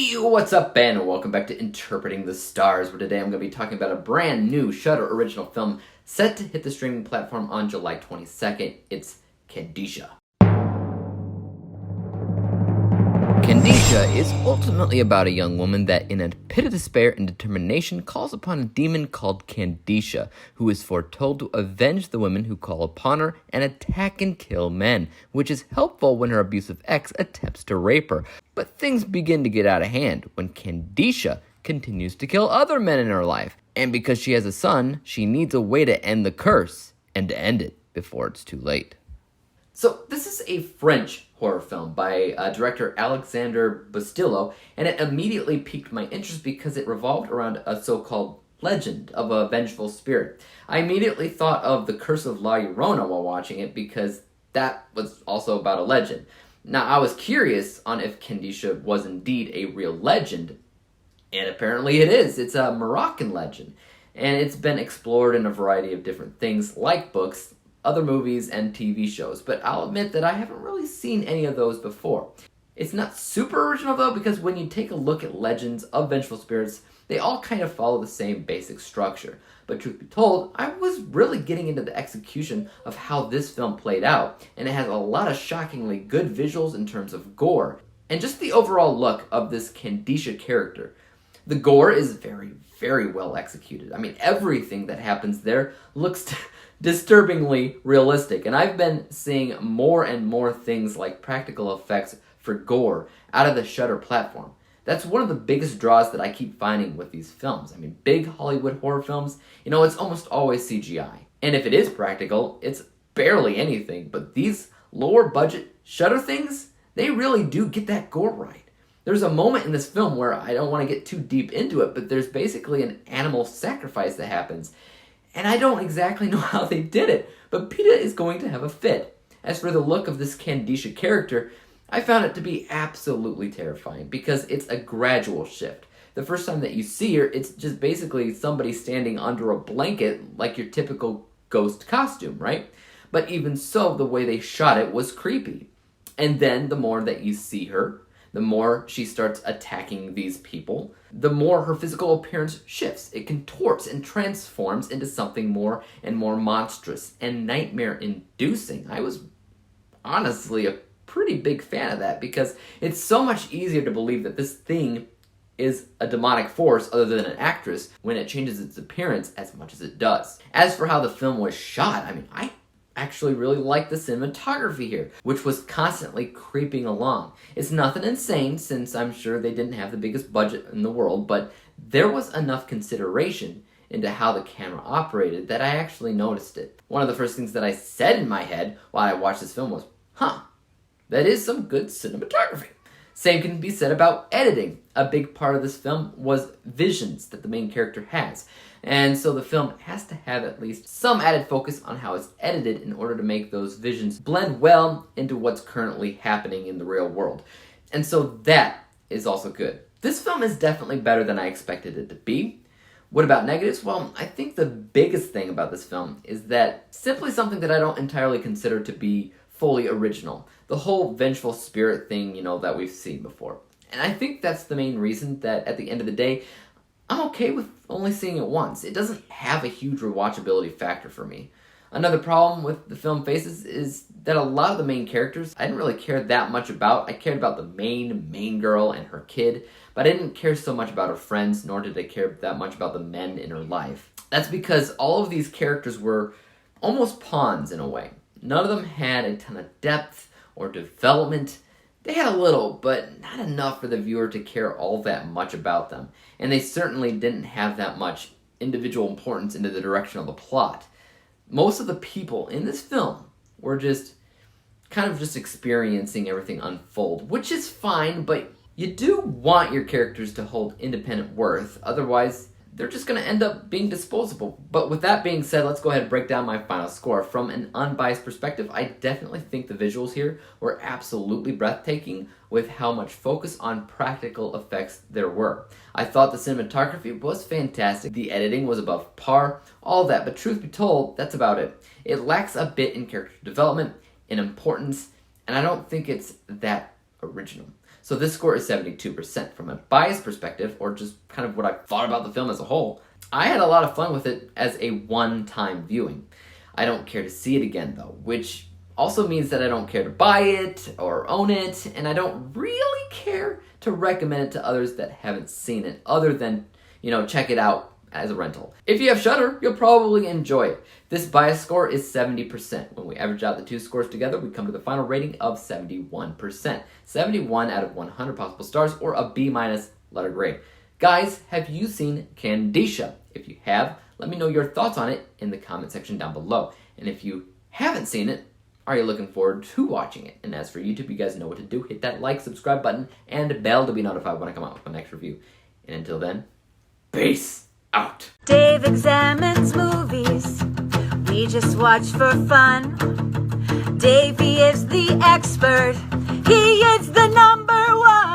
Hey, what's up, Ben? Welcome back to Interpreting the Stars, where today I'm going to be talking about a brand new Shudder original film set to hit the streaming platform on July 22nd. It's Kandisha. Kandisha is ultimately about a young woman that, in a pit of despair and determination, calls upon a demon called Kandisha, who is foretold to avenge the women who call upon her and attack and kill men, which is helpful when her abusive ex attempts to rape her. But things begin to get out of hand when Kandisha continues to kill other men in her life. And because she has a son, she needs a way to end the curse, and to end it before it's too late. So this is a French horror film by director Alexandre Bustillo, and it immediately piqued my interest because it revolved around a so-called legend of a vengeful spirit. I immediately thought of The Curse of La Llorona while watching it because that was also about a legend. Now, I was curious on if Kandisha was indeed a real legend, and apparently it is. It's a Moroccan legend, and it's been explored in a variety of different things like books, other movies, and TV shows, but I'll admit that I haven't really seen any of those before. It's not super original though, because when you take a look at legends of vengeful spirits, they all kind of follow the same basic structure. But truth be told, I was really getting into the execution of how this film played out, and it has a lot of shockingly good visuals in terms of gore, and just the overall look of this Kandisha character. The gore is very, very well executed. I mean, everything that happens there looks disturbingly realistic, and I've been seeing more and more things like practical effects for gore out of the Shudder platform. That's one of the biggest draws that I keep finding with these films. I mean, big Hollywood horror films, it's almost always CGI. And if it is practical, it's barely anything, but these lower budget Shudder things, they really do get that gore right. There's a moment in this film where I don't want to get too deep into it, but there's basically an animal sacrifice that happens. And I don't exactly know how they did it, but PETA is going to have a fit. As for the look of this Kandisha character, I found it to be absolutely terrifying because it's a gradual shift. The first time that you see her, it's just basically somebody standing under a blanket like your typical ghost costume, right? But even so, the way they shot it was creepy. And then the more that you see her, the more she starts attacking these people, the more her physical appearance shifts. It contorts and transforms into something more and more monstrous and nightmare-inducing. I was honestly a pretty big fan of that because it's so much easier to believe that this thing is a demonic force other than an actress when it changes its appearance as much as it does. As for how the film was shot, I actually really like the cinematography here, which was constantly creeping along. It's nothing insane, since I'm sure they didn't have the biggest budget in the world, but there was enough consideration into how the camera operated that I actually noticed it. One of the first things that I said in my head while I watched this film was, that is some good cinematography. Same can be said about editing. A big part of this film was visions that the main character has. And so the film has to have at least some added focus on how it's edited in order to make those visions blend well into what's currently happening in the real world. And so that is also good. This film is definitely better than I expected it to be. What about negatives? Well, I think the biggest thing about this film is that simply something that I don't entirely consider to be fully original. The whole vengeful spirit thing, that we've seen before. And I think that's the main reason that at the end of the day, I'm okay with only seeing it once. It doesn't have a huge rewatchability factor for me. Another problem with the film faces is that a lot of the main characters I didn't really care that much about. I cared about the main girl and her kid, but I didn't care so much about her friends, nor did I care that much about the men in her life. That's because all of these characters were almost pawns in a way. None of them had a ton of depth or development. They had a little, but not enough for the viewer to care all that much about them. And they certainly didn't have that much individual importance into the direction of the plot. Most of the people in this film were just kind of experiencing everything unfold, which is fine, but you do want your characters to hold independent worth, otherwise they're just going to end up being disposable. But with that being said, let's go ahead and break down my final score. From an unbiased perspective, I definitely think the visuals here were absolutely breathtaking with how much focus on practical effects there were. I thought the cinematography was fantastic, the editing was above par, all that, but truth be told, that's about it. It lacks a bit in character development, in importance, and I don't think it's that original. So this score is 72%. From a biased perspective, or just kind of what I thought about the film as a whole, I had a lot of fun with it as a one-time viewing. I don't care to see it again, though, which also means that I don't care to buy it or own it, and I don't really care to recommend it to others that haven't seen it, other than, check it out as a rental. If you have Shudder, you'll probably enjoy it. This bias score is 70%. When we average out the two scores together, we come to the final rating of 71%. 71 out of 100 possible stars, or a B- letter grade. Guys, have you seen Kandisha? If you have, let me know your thoughts on it in the comment section down below. And if you haven't seen it, are you looking forward to watching it? And as for YouTube, you guys know what to do. Hit that like, subscribe button, and bell to be notified when I come out with my next review. And until then, peace out. Dave examines movies we just watch for fun. Davey is the expert. He is the #1.